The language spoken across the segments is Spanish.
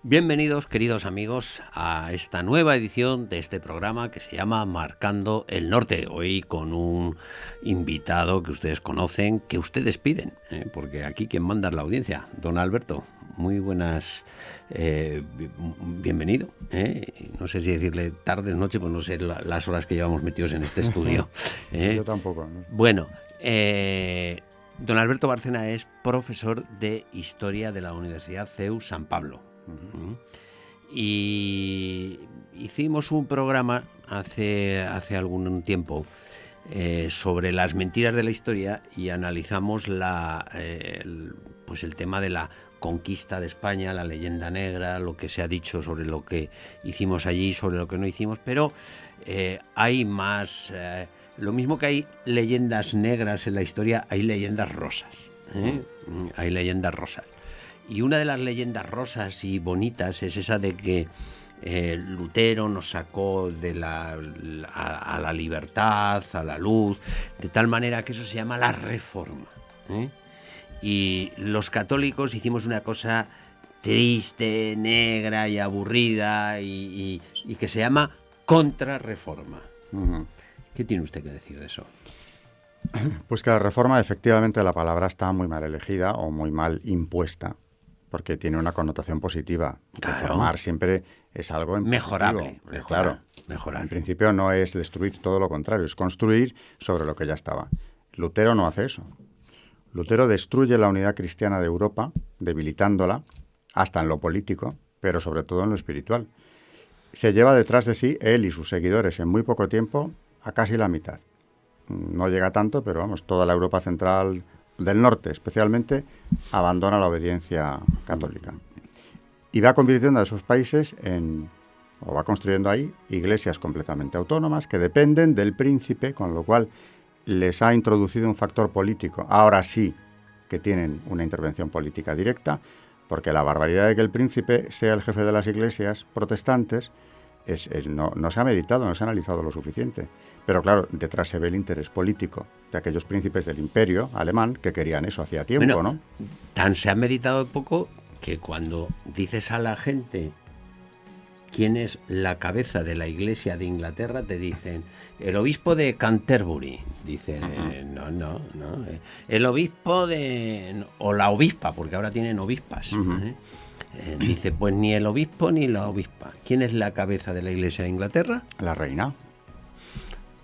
Bienvenidos, queridos amigos, a esta nueva edición de este programa que se llama Marcando el Norte. Hoy con un invitado que ustedes conocen, que ustedes piden, porque aquí quien manda es la audiencia. Don Alberto, muy buenas, bienvenido. No sé si decirle tardes, noche, pues no sé las horas que llevamos metidos en este estudio. Yo tampoco, ¿no? Bueno, don Alberto Bárcena es profesor de Historia de la Universidad CEU San Pablo. Y hicimos un programa hace algún tiempo sobre las mentiras de la historia y analizamos el tema de la conquista de España, la leyenda negra, lo que se ha dicho sobre lo que hicimos allí, sobre lo que no hicimos, pero hay más, lo mismo que hay leyendas negras en la historia, hay leyendas rosas, hay leyendas rosas. Y una de las leyendas rosas y bonitas es esa de que Lutero nos sacó a la libertad, a la luz, de tal manera que eso se llama la Reforma. Y los católicos hicimos una cosa triste, negra y aburrida y que se llama Contrarreforma. ¿Qué tiene usted que decir de eso? Pues que la reforma, efectivamente, la palabra está muy mal elegida o muy mal impuesta, porque tiene una connotación positiva. Claro. Reformar siempre es algo mejorable. Claro, en principio no es destruir, todo lo contrario, es construir sobre lo que ya estaba. Lutero no hace eso. Lutero destruye la unidad cristiana de Europa, debilitándola, hasta en lo político, pero sobre todo en lo espiritual. Se lleva detrás de sí, él y sus seguidores, en muy poco tiempo, a casi la mitad. No llega tanto, pero vamos, toda la Europa central del norte especialmente abandona la obediencia católica. Y va convirtiendo a esos países o va construyendo ahí iglesias completamente autónomas que dependen del príncipe, con lo cual les ha introducido un factor político. Ahora sí que tienen una intervención política directa, porque la barbaridad de que el príncipe sea el jefe de las iglesias protestantes no se ha meditado, no se ha analizado lo suficiente. Pero claro, detrás se ve el interés político de aquellos príncipes del imperio alemán que querían eso hacía tiempo, bueno, ¿no? Tan se ha meditado poco que cuando dices a la gente quién es la cabeza de la Iglesia de Inglaterra, te dicen el obispo de Canterbury. Dicen, no. El obispo o la obispa, porque ahora tienen obispas. Dice, pues ni el obispo ni la obispa. ¿Quién es la cabeza de la Iglesia de Inglaterra? La reina.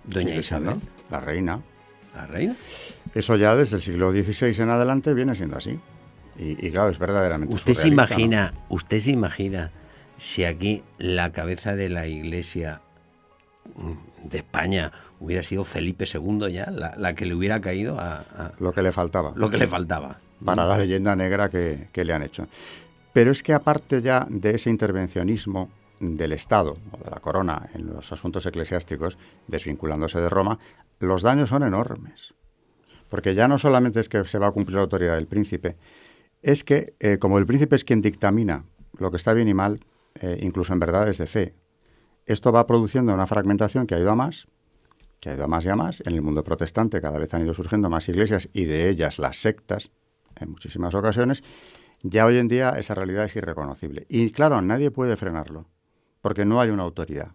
Doña Isabel. La reina. ¿La reina? Eso ya desde el siglo XVI en adelante viene siendo así. Y claro, es verdaderamente ¿Usted surrealista, ¿Usted se imagina si aquí la cabeza de la Iglesia de España hubiera sido Felipe II ya, la que le hubiera caído a lo que le faltaba? Lo que le faltaba. Para la leyenda negra que le han hecho. Pero es que aparte ya de ese intervencionismo del Estado o de la corona en los asuntos eclesiásticos, desvinculándose de Roma, los daños son enormes. Porque ya no solamente es que se va a cumplir la autoridad del príncipe, es que como el príncipe es quien dictamina lo que está bien y mal, incluso en verdades de fe, esto va produciendo una fragmentación que ha ido a más y a más. En el mundo protestante cada vez han ido surgiendo más iglesias y de ellas las sectas en muchísimas ocasiones. Ya hoy en día esa realidad es irreconocible. Y claro, nadie puede frenarlo, porque no hay una autoridad.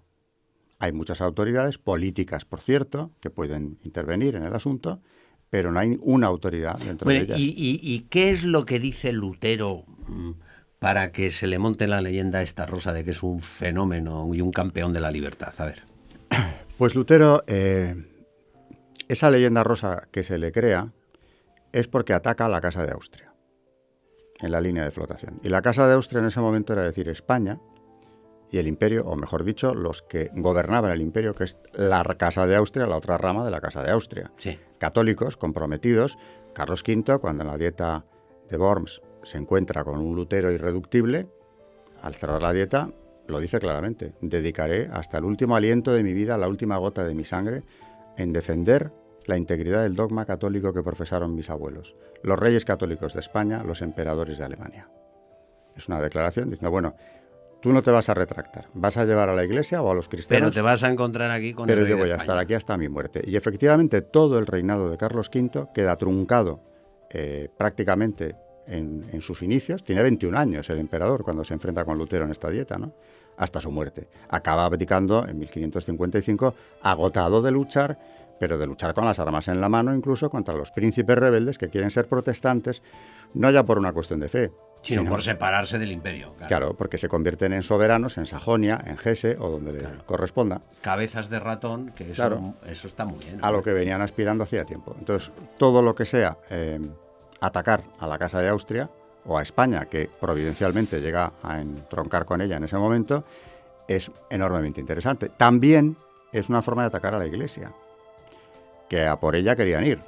Hay muchas autoridades políticas, por cierto, que pueden intervenir en el asunto, pero no hay una autoridad dentro de ellas. ¿Y qué es lo que dice Lutero para que se le monte la leyenda esta rosa de que es un fenómeno y un campeón de la libertad? A ver. Pues Lutero, esa leyenda rosa que se le crea es porque ataca a la Casa de Austria en la línea de flotación. Y la Casa de Austria en ese momento era decir España y el imperio, o mejor dicho, los que gobernaban el imperio, que es la Casa de Austria, la otra rama de la Casa de Austria. Sí. Católicos, comprometidos. Carlos V, cuando en la dieta de Worms se encuentra con un Lutero irreductible, al cerrar la dieta lo dice claramente: dedicaré hasta el último aliento de mi vida, la última gota de mi sangre, en defender la integridad del dogma católico que profesaron mis abuelos, los reyes católicos de España, los emperadores de Alemania. Es una declaración diciendo, bueno, tú no te vas a retractar, vas a llevar a la Iglesia o a los cristianos. Pero te vas a encontrar aquí con el rey de España. Pero yo voy a estar aquí hasta mi muerte. Y efectivamente todo el reinado de Carlos V queda truncado prácticamente en sus inicios, tiene 21 años el emperador cuando se enfrenta con Lutero en esta dieta, ¿no? Hasta su muerte. Acaba abdicando en 1555, agotado de luchar, pero de luchar con las armas en la mano, incluso contra los príncipes rebeldes que quieren ser protestantes, no ya por una cuestión de fe, sino por separarse del imperio. Claro, porque se convierten en soberanos en Sajonia, en Hesse o donde le corresponda. Cabezas de ratón, que eso está muy bien, ¿no? A lo que venían aspirando hacía tiempo. Entonces, todo lo que sea atacar a la Casa de Austria o a España, que providencialmente llega a entroncar con ella en ese momento, es enormemente interesante. También es una forma de atacar a la Iglesia, que a por ella querían ir,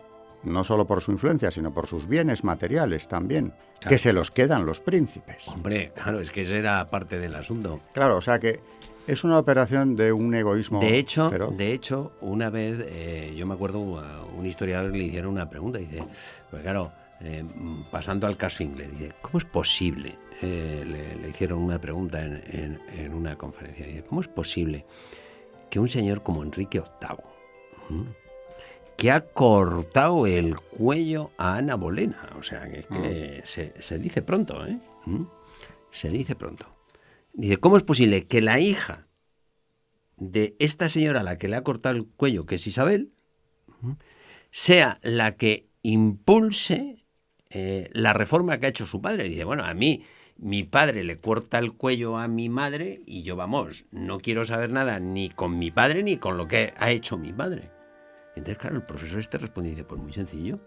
no solo por su influencia, sino por sus bienes materiales también, claro, que se los quedan los príncipes. Hombre, claro, es que ese era parte del asunto. Claro, o sea que es una operación de un egoísmo feroz. De hecho, una vez, yo me acuerdo, a un historiador le hicieron una pregunta, dice, pues claro, pasando al caso inglés, dice, ¿cómo es posible? Le hicieron una pregunta en una conferencia, dice, ¿cómo es posible que un señor como Enrique VIII, que ha cortado el cuello a Ana Bolena, o sea, que se dice pronto, se dice pronto, dice, ¿cómo es posible que la hija de esta señora a la que le ha cortado el cuello, que es Isabel, sea la que impulse la reforma que ha hecho su padre? Dice, bueno, a mí mi padre le corta el cuello a mi madre y yo, vamos, no quiero saber nada ni con mi padre ni con lo que ha hecho mi padre. Entonces, claro, el profesor responde y dice, pues muy sencillo,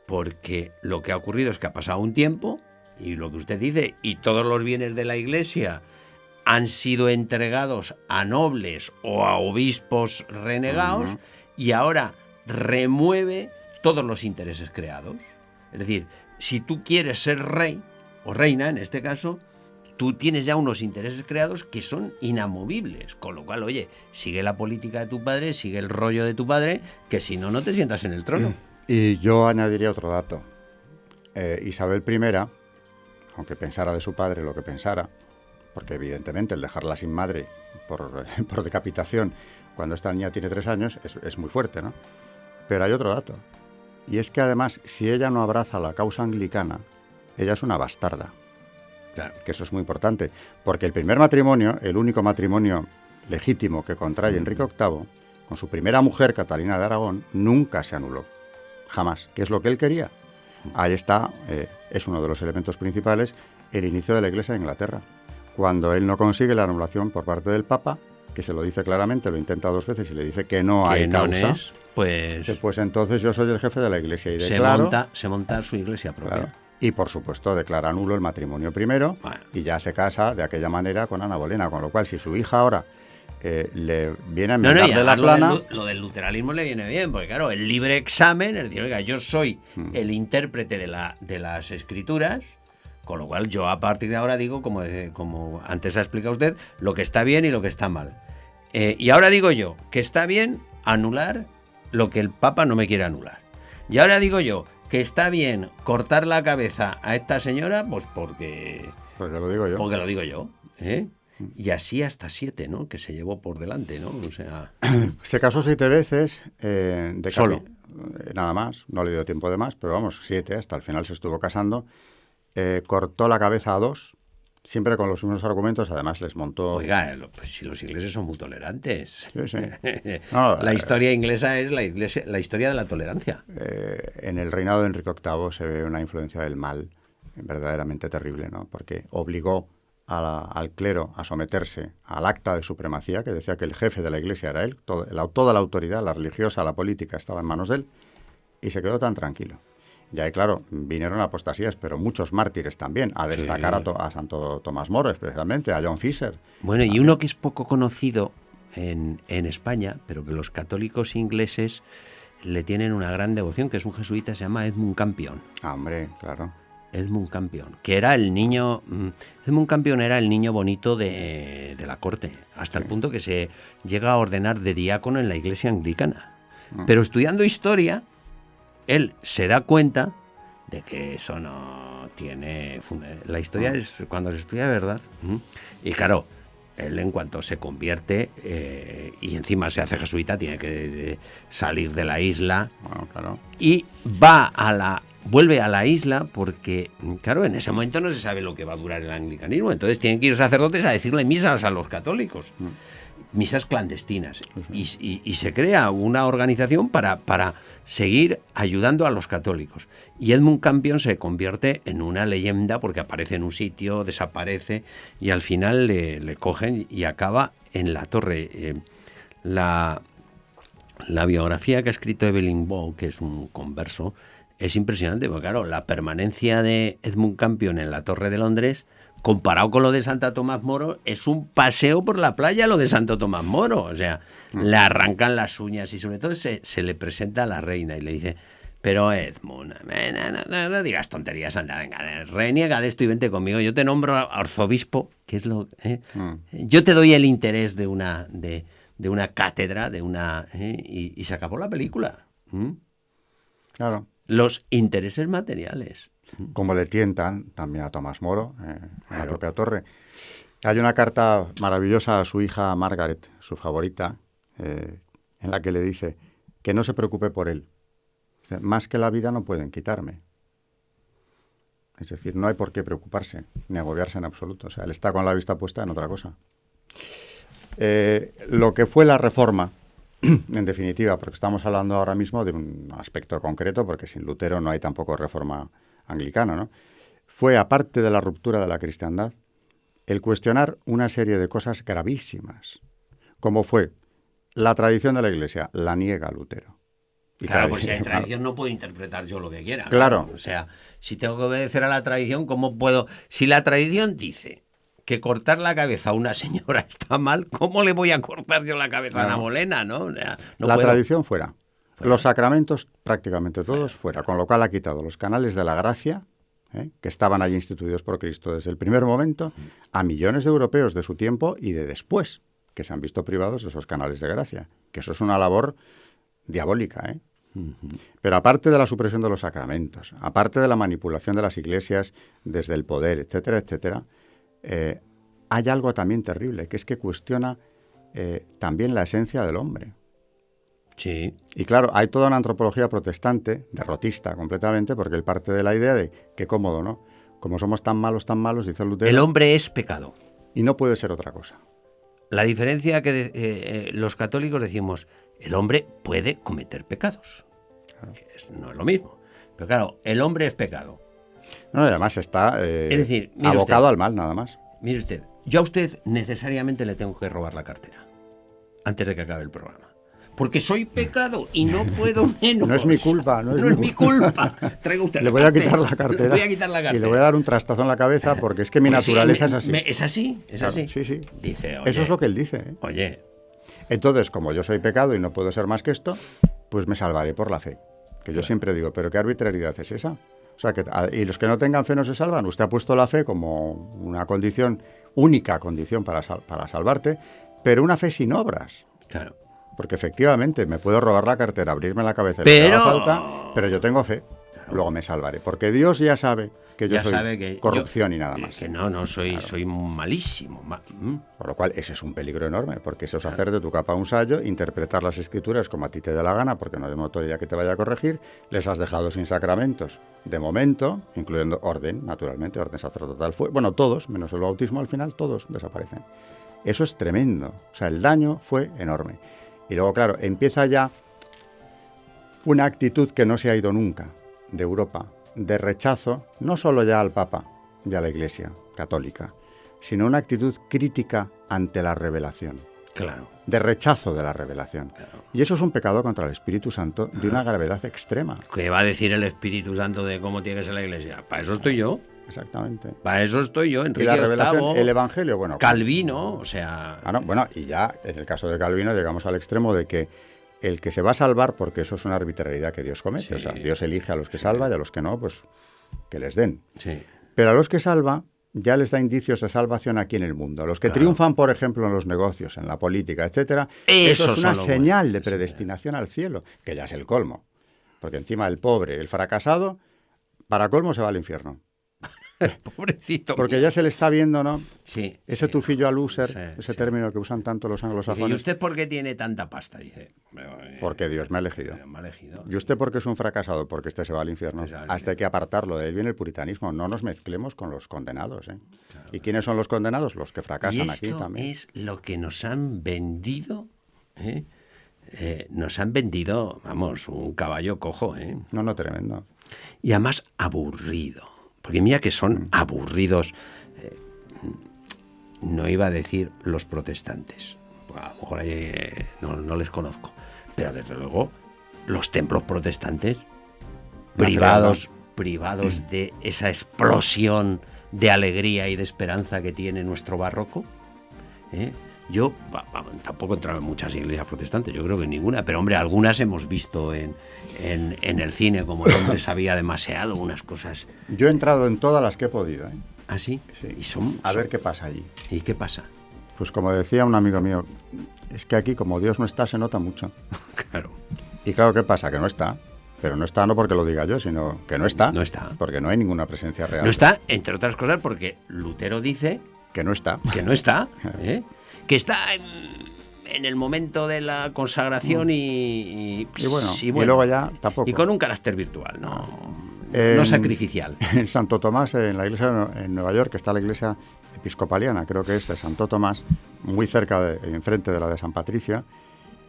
porque lo que ha ocurrido es que ha pasado un tiempo y lo que usted dice, y todos los bienes de la Iglesia han sido entregados a nobles o a obispos renegados, y ahora remueve todos los intereses creados. Es decir, si tú quieres ser rey, o reina en este caso, tú tienes ya unos intereses creados que son inamovibles, con lo cual, oye, sigue la política de tu padre, sigue el rollo de tu padre, que si no, no te sientas en el trono. Y yo añadiría otro dato. Isabel I, aunque pensara de su padre lo que pensara, porque evidentemente el dejarla sin madre por decapitación cuando esta niña tiene 3 años es muy fuerte, ¿no? Pero hay otro dato, y es que además, si ella no abraza la causa anglicana, ella es una bastarda. Claro. Que eso es muy importante, porque el primer matrimonio, el único matrimonio legítimo que contrae Enrique VIII, con su primera mujer, Catalina de Aragón, nunca se anuló, jamás, que es lo que él quería. Ahí está, es uno de los elementos principales, el inicio de la Iglesia de Inglaterra. Cuando él no consigue la anulación por parte del Papa, que se lo dice claramente, lo intenta 2 veces y le dice que no hay causa, pues entonces yo soy el jefe de la Iglesia y declaro... Se monta su iglesia propia. Claro, y por supuesto declara nulo el matrimonio primero, y ya se casa de aquella manera con Ana Bolena, con lo cual si su hija ahora le viene a enmendarle la plana... Lo del luteranismo le viene bien, porque claro, el libre examen, es decir, oiga, yo soy el intérprete de las escrituras, con lo cual yo a partir de ahora digo, como antes ha explicado usted, lo que está bien y lo que está mal. Y ahora digo yo que está bien anular lo que el Papa no me quiere anular. Y ahora digo yo que está bien cortar la cabeza a esta señora, pues porque... Porque lo digo yo. Porque lo digo yo, Y así hasta 7, ¿no? Que se llevó por delante, ¿no? O sea... Se casó 7 veces. Solo. Nada más, no le dio tiempo de más, pero vamos, 7, hasta el final se estuvo casando. Cortó la cabeza a 2, siempre con los mismos argumentos, además les montó... Oiga, pues si los ingleses son muy tolerantes. Sí, sí. No, la historia inglesa es la historia de la tolerancia. En el reinado de Enrique VIII se ve una influencia del mal verdaderamente terrible, ¿no? Porque obligó al clero a someterse al acta de supremacía, que decía que el jefe de la Iglesia era él, toda la autoridad, la religiosa, la política, estaba en manos de él, y se quedó tan tranquilo. Y ahí, claro, vinieron apostasías, pero muchos mártires también, a destacar a Santo Tomás Moro, especialmente, a John Fisher. Bueno, y uno que es poco conocido en España, pero que los católicos ingleses le tienen una gran devoción, que es un jesuita, se llama Edmund Campion. Ah, hombre, claro. Edmund Campion, que era el niño... Edmund Campion era el niño bonito de la corte, hasta el punto que se llega a ordenar de diácono en la iglesia anglicana. Pero estudiando historia, él se da cuenta de que eso no tiene... La historia es cuando se estudia de verdad. Y claro, él en cuanto se convierte y encima se hace jesuita, tiene que salir de la isla. Bueno, claro. Y vuelve a la isla porque, claro, en ese momento no se sabe lo que va a durar el anglicanismo. Entonces tienen que ir sacerdotes a decirle misas a los católicos. Misas clandestinas. Y se crea una organización para seguir ayudando a los católicos. Y Edmund Campion se convierte en una leyenda porque aparece en un sitio, desaparece y al final le cogen y acaba en la torre. La biografía que ha escrito Evelyn Waugh, que es un converso, es impresionante porque, claro, la permanencia de Edmund Campion en la Torre de Londres, comparado con lo de Santo Tomás Moro, es un paseo por la playa lo de Santo Tomás Moro. O sea, le arrancan las uñas y sobre todo se le presenta a la reina y le dice: pero Edmund, no digas tonterías, anda, venga, reniega de esto y vente conmigo. Yo te nombro arzobispo, que es lo... Yo te doy el interés de una cátedra, y se acabó la película. Claro. Los intereses materiales. Como le tientan también a Tomás Moro, en la propia torre. Hay una carta maravillosa a su hija Margaret, su favorita, en la que le dice que no se preocupe por él. Más que la vida no pueden quitarme. Es decir, no hay por qué preocuparse, ni agobiarse en absoluto. O sea, él está con la vista puesta en otra cosa. Lo que fue la Reforma, en definitiva, porque estamos hablando ahora mismo de un aspecto concreto, porque sin Lutero no hay tampoco Reforma anglicana, ¿no? Fue, aparte de la ruptura de la cristiandad, el cuestionar una serie de cosas gravísimas, como fue la tradición de la Iglesia, la niega Lutero. Y claro, pues si hay tradición no puedo interpretar yo lo que quiera. Claro. O sea, si tengo que obedecer a la tradición, ¿cómo puedo? Si la tradición dice que cortar la cabeza a una señora está mal, ¿cómo le voy a cortar yo la cabeza a Ana Bolena, no? O sea, la tradición fuera. Los sacramentos prácticamente todos fuera, con lo cual ha quitado los canales de la gracia, que estaban allí instituidos por Cristo desde el primer momento, a millones de europeos de su tiempo y de después, que se han visto privados de esos canales de gracia, que eso es una labor diabólica, Pero aparte de la supresión de los sacramentos, aparte de la manipulación de las iglesias desde el poder, etcétera, etcétera, hay algo también terrible, que es que cuestiona también la esencia del hombre. Sí. Y claro, hay toda una antropología protestante, derrotista completamente, porque él parte de la idea de que cómodo, ¿no? Como somos tan malos, dice Lutero. El hombre es pecado. Y no puede ser otra cosa. La diferencia que los católicos decimos, el hombre puede cometer pecados. Claro. No es lo mismo. Pero claro, el hombre es pecado. No, además está es decir, abocado al mal, nada más. Mire usted, yo a usted necesariamente le tengo que robar la cartera antes de que acabe el programa. Porque soy pecado y no puedo menos. No es mi culpa. No es mi culpa. Traiga usted le voy a quitar la cartera. Le voy a quitar la cartera. Y le voy a dar un trastazo en la cabeza porque es que mi naturaleza es así. Es así, es claro, así. Sí. Dice, oye, eso es lo que él dice. Oye. Entonces, como yo soy pecado y no puedo ser más que esto, pues me salvaré por la fe. Que yo siempre digo, pero ¿qué arbitrariedad es esa? O sea, y los que no tengan fe no se salvan. Usted ha puesto la fe como una condición, única condición para salvarte, pero una fe sin obras. Claro. Porque efectivamente me puedo robar la cartera, abrirme la cabeza, pero yo tengo fe. Claro. Luego me salvaré. Porque Dios ya sabe que yo soy corrupción y nada más. Que no soy malísimo. Por lo cual ese es un peligro enorme, porque eso es hacer de tu capa un sayo, interpretar las escrituras como a ti te dé la gana, porque no hay una autoridad que te vaya a corregir, les has dejado sin sacramentos. De momento, incluyendo orden, naturalmente, orden sacerdotal. Bueno, todos, menos el bautismo, al final todos desaparecen. Eso es tremendo. O sea, el daño fue enorme. Y luego, claro, empieza ya una actitud que no se ha ido nunca de Europa, de rechazo, no solo ya al Papa y a la Iglesia católica, sino una actitud crítica ante la revelación. Claro. De rechazo de la revelación. Claro. Y eso es un pecado contra el Espíritu Santo de una gravedad extrema. ¿Qué va a decir el Espíritu Santo de cómo tiene que ser la Iglesia? Para eso estoy yo. Exactamente. Para eso estoy yo, Enrique y la revelación, VIII, el Evangelio, bueno. Calvino, o sea... Bueno, y ya en el caso de Calvino llegamos al extremo de que el que se va a salvar, porque eso es una arbitrariedad que Dios comete, o sea, Dios elige a los que salva y a los que no, pues que les den. Sí. Pero a los que salva ya les da indicios de salvación aquí en el mundo. A los que triunfan, por ejemplo, en los negocios, en la política, etcétera, eso es una señal de predestinación al cielo, que ya es el colmo. Porque encima el pobre, el fracasado, para colmo se va al infierno. Pobrecito. Porque mío. ya se le está viendo, ¿no? Sí. Ese sí, tufillo al user, sí, ese sí. término que usan tanto los Dice, anglosajones. ¿y usted por qué tiene tanta pasta? Dice. Porque Dios me ha elegido. Me ha elegido. ¿Y usted por qué es un fracasado? Porque este se va al infierno. Este se va al Hasta hay que apartarlo. De ahí viene el puritanismo. No nos mezclemos con los condenados. Claro. ¿Y quiénes son los condenados? Los que Y fracasan aquí esto también. es lo que nos han vendido. Nos han vendido, vamos, un caballo cojo. No, tremendo. Y además aburrido. Porque mira que son aburridos. No iba a decir los protestantes. A lo mejor no les conozco. Pero desde luego, los templos protestantes, privados de esa explosión de alegría y de esperanza que tiene nuestro barroco. Yo tampoco he entrado en muchas iglesias protestantes, yo creo que ninguna, pero hombre, algunas hemos visto en el cine, como el hombre sabía demasiado, unas cosas. Yo he entrado en todas las que he podido. ¿Ah, sí? Sí. Y A ver qué pasa allí. ¿Y qué pasa? Pues como decía un amigo mío, es que aquí como Dios no está, se nota mucho. Claro. Y claro, ¿qué pasa? Que no está. Pero no está no porque lo diga yo, sino que no está. No está. Porque no hay ninguna presencia real. No está, entre otras cosas, porque Lutero dice Que no está. que no está, que está en el momento de la consagración Y luego ya tampoco. Y con un carácter virtual, no sacrificial. En Santo Tomás, en la iglesia en Nueva York, está la iglesia episcopaliana, creo que es de Santo Tomás, muy cerca, enfrente de la de San Patricia.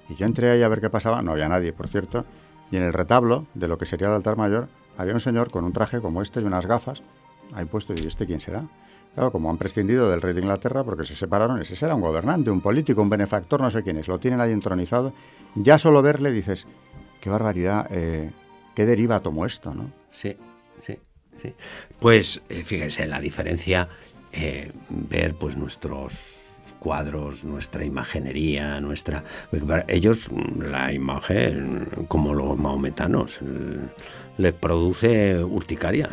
Y yo entré ahí a ver qué pasaba, no había nadie, por cierto, y en el retablo de lo que sería el altar mayor había un señor con un traje como este y unas gafas ahí puesto, y ¿este quién será? Claro, como han prescindido del rey de Inglaterra porque se separaron, ese será un gobernante, un político, un benefactor, no sé quién es, lo tienen ahí entronizado. Ya solo verle dices, qué barbaridad, qué deriva tomó esto, ¿no? Sí. Pues fíjense la diferencia, ver pues nuestros cuadros, nuestra imaginería, ellos la imagen, como los mahometanos, les produce urticaria.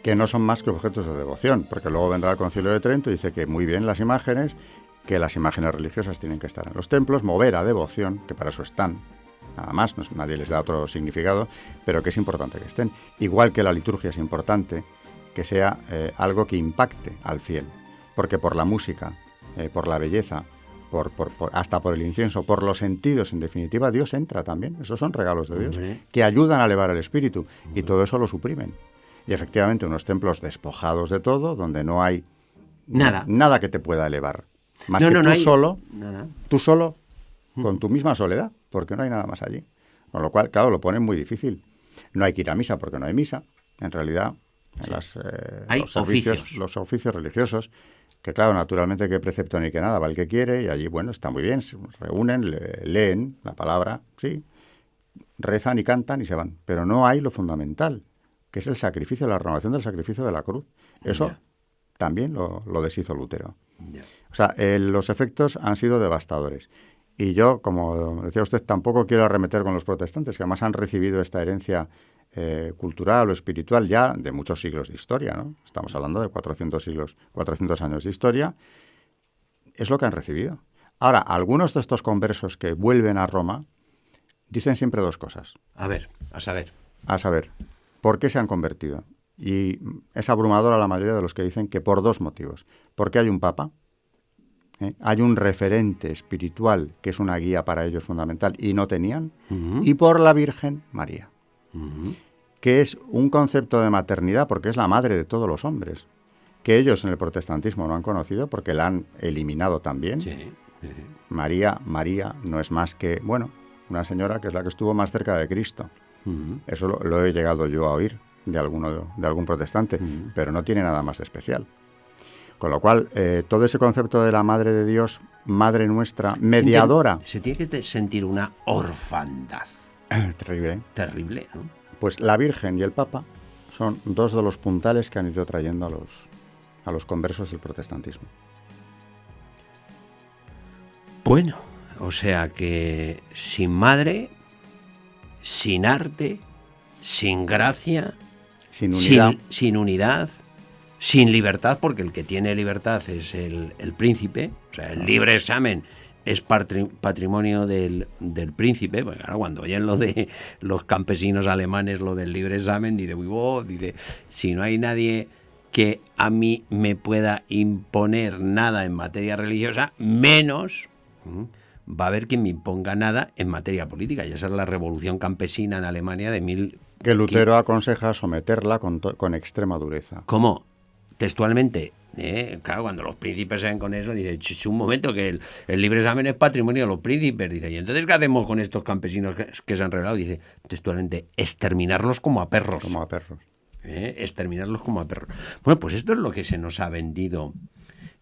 Que no son más que objetos de devoción, porque luego vendrá el Concilio de Trento y dice que muy bien las imágenes, que las imágenes religiosas tienen que estar en los templos, mover a devoción, que para eso están, nada más, nadie les da otro significado, pero que es importante que estén. Igual que la liturgia es importante que sea algo que impacte al fiel, porque por la música, por la belleza, hasta por el incienso, por los sentidos, en definitiva, Dios entra también. Esos son regalos de Dios, que ayudan a elevar el espíritu, y todo eso lo suprimen. Y efectivamente unos templos despojados de todo, donde no hay nada que te pueda elevar. Más que tú solo, con tu misma soledad, porque no hay nada más allí. Con lo cual, claro, lo ponen muy difícil. No hay que ir a misa porque no hay misa. En realidad, hay los oficios religiosos, que claro, naturalmente que precepto ni que nada, va el que quiere, y allí, bueno, está muy bien, se reúnen, leen la palabra, sí, rezan y cantan y se van. Pero no hay lo fundamental, que es el sacrificio, la renovación del sacrificio de la cruz. Eso también lo deshizo Lutero. O sea, los efectos han sido devastadores. Y yo, como decía usted, tampoco quiero arremeter con los protestantes, que además han recibido esta herencia cultural o espiritual ya de muchos siglos de historia, ¿no? Estamos hablando de 400 años de historia. Es lo que han recibido. Ahora, algunos de estos conversos que vuelven a Roma dicen siempre dos cosas. A saber, ¿por qué se han convertido? Y es abrumadora la mayoría de los que dicen que por dos motivos. Porque hay un papa, hay un referente espiritual que es una guía para ellos fundamental y no tenían, y por la Virgen María, que es un concepto de maternidad porque es la madre de todos los hombres, que ellos en el protestantismo no han conocido porque la han eliminado también. María no es más que, una señora que es la que estuvo más cerca de Cristo. Eso lo he llegado yo a oír de algún protestante, pero no tiene nada más de especial. Con lo cual, todo ese concepto de la Madre de Dios, Madre nuestra, mediadora... Se tiene que sentir una orfandad. Terrible, ¿eh? Terrible, ¿no? Pues la Virgen y el Papa son dos de los puntales que han ido trayendo a los conversos del protestantismo. Bueno, o sea que sin madre, sin arte, sin gracia, sin unidad, sin unidad, sin libertad, porque el que tiene libertad es el príncipe, o sea, el libre examen es patrimonio del príncipe, porque claro, cuando oyen lo de los campesinos alemanes, lo del libre examen, dice, si no hay nadie que a mí me pueda imponer nada en materia religiosa, menos va a haber quien me imponga nada en materia política. Y esa es la revolución campesina en Alemania de que Lutero aconseja someterla con extrema dureza. ¿Cómo? Textualmente, claro, cuando los príncipes se ven con eso, dice, un momento, que el libre examen es patrimonio de los príncipes, dice, ¿y entonces qué hacemos con estos campesinos que se han rebelado? Dice, textualmente, exterminarlos como a perros. Como a perros. Exterminarlos como a perros. Bueno, pues esto es lo que se nos ha vendido,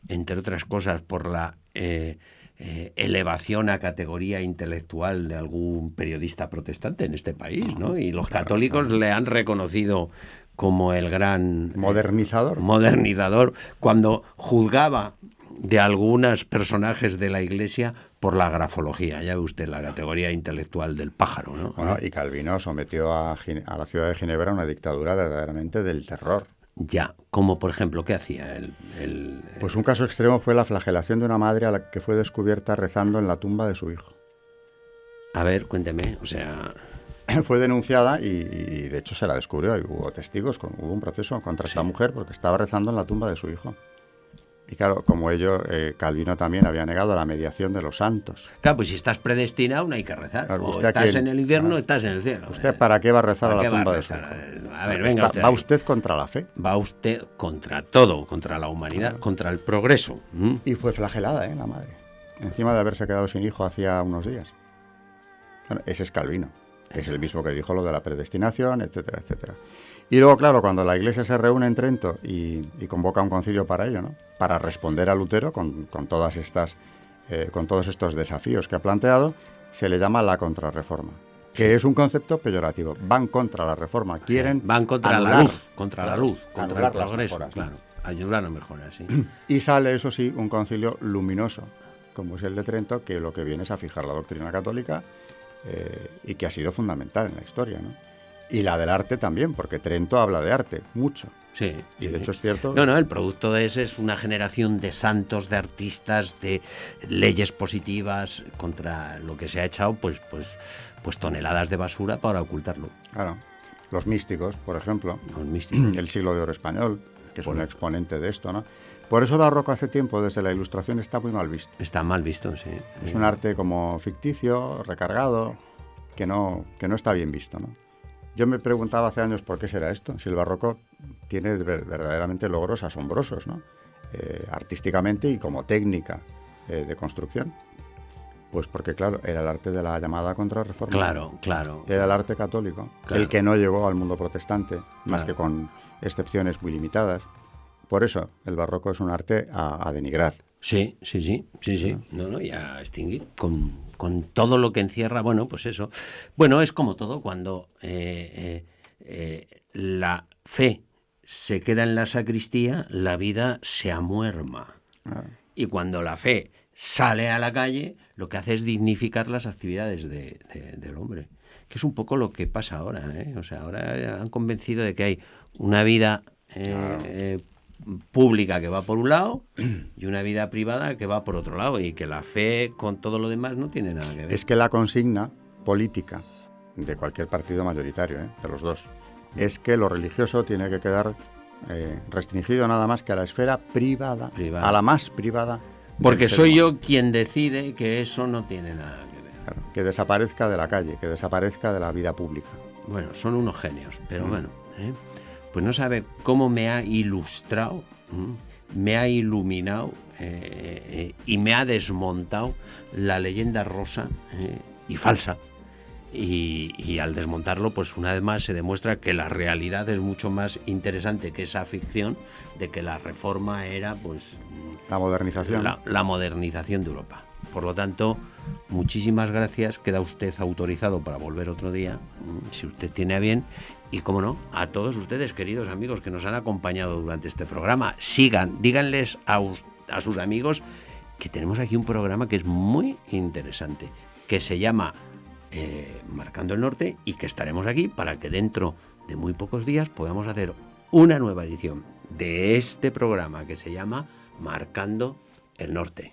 entre otras cosas, por la elevación a categoría intelectual de algún periodista protestante en este país, ¿no? Y los católicos le han reconocido como el gran modernizador cuando juzgaba de algunos personajes de la Iglesia por la grafología. Ya ve usted la categoría intelectual del pájaro, ¿no? Bueno, y Calvino sometió a la ciudad de Ginebra a una dictadura verdaderamente del terror. Ya, como por ejemplo, ¿qué hacía Pues un caso extremo fue la flagelación de una madre a la que fue descubierta rezando en la tumba de su hijo. A ver, cuénteme, o sea... Fue denunciada y de hecho se la descubrió y hubo testigos, hubo un proceso contra esta mujer porque estaba rezando en la tumba de su hijo. Y claro, como ello, Calvino también había negado la mediación de los santos. Claro, pues si estás predestinado no hay que rezar. Claro, o estás en el infierno o estás en el cielo. ¿Usted para qué va a rezar a la tumba de su hijo? A ver, venga usted. ¿Va usted contra la fe? Va usted contra todo, contra la humanidad, contra el progreso. Y fue flagelada, la madre. Encima de haberse quedado sin hijo hacía unos días. Bueno, ese es Calvino. Es el mismo que dijo lo de la predestinación, etcétera, etcétera. Y luego, claro, cuando la Iglesia se reúne en Trento y convoca un concilio para ello, ¿no? Para responder a Lutero con todos estos desafíos que ha planteado, se le llama la contrarreforma, que es un concepto peyorativo. Van contra la reforma, quieren van contra la luz, contra el progreso, claro, ayudar a mejorar, sí. Y sale, eso sí, un concilio luminoso, como es el de Trento, que lo que viene es a fijar la doctrina católica y que ha sido fundamental en la historia, ¿no? Y la del arte también, porque Trento habla de arte, mucho. Sí. Y de hecho es cierto... No, el producto de ese es una generación de santos, de artistas, de leyes positivas contra lo que se ha echado, pues toneladas de basura para ocultarlo. Claro. Los místicos, por ejemplo. Los místicos. El siglo de oro español, que es un exponente de esto, ¿no? Por eso el barroco hace tiempo, desde la Ilustración, está muy mal visto. Está mal visto, sí. Es un arte como ficticio, recargado, que no está bien visto, ¿no? Yo me preguntaba hace años por qué será esto, si el barroco tiene verdaderamente logros asombrosos, ¿no? Artísticamente y como técnica de construcción. Pues porque, claro, era el arte de la llamada contrarreforma. Claro. Era el arte católico, el que no llegó al mundo protestante, más que con excepciones muy limitadas. Por eso el barroco es un arte a denigrar. Sí. No, y a extinguir con todo lo que encierra, bueno, pues eso. Bueno, es como todo, cuando la fe se queda en la sacristía, la vida se amuerma. Y cuando la fe sale a la calle, lo que hace es dignificar las actividades del hombre. Que es un poco lo que pasa ahora, ¿eh? O sea, ahora han convencido de que hay una vida pública que va por un lado y una vida privada que va por otro lado, y que la fe con todo lo demás no tiene nada que ver. Es que la consigna política de cualquier partido mayoritario, de los dos, es que lo religioso tiene que quedar restringido nada más que a la esfera privada. A la más privada. Porque soy yo quien decide que eso no tiene nada que ver. Claro, que desaparezca de la calle, que desaparezca de la vida pública. Bueno, son unos genios, pero bueno, pues no sabe cómo me ha ilustrado, me ha iluminado y me ha desmontado la leyenda rosa y falsa. Y al desmontarlo, pues una vez más se demuestra que la realidad es mucho más interesante que esa ficción de que la reforma era, pues... La modernización. La modernización de Europa. Por lo tanto, muchísimas gracias. Queda usted autorizado para volver otro día, si usted tiene a bien. Y, cómo no, a todos ustedes, queridos amigos, que nos han acompañado durante este programa, díganles a sus amigos que tenemos aquí un programa que es muy interesante, que se llama Marcando el Norte, y que estaremos aquí para que dentro de muy pocos días podamos hacer una nueva edición de este programa que se llama Marcando el Norte.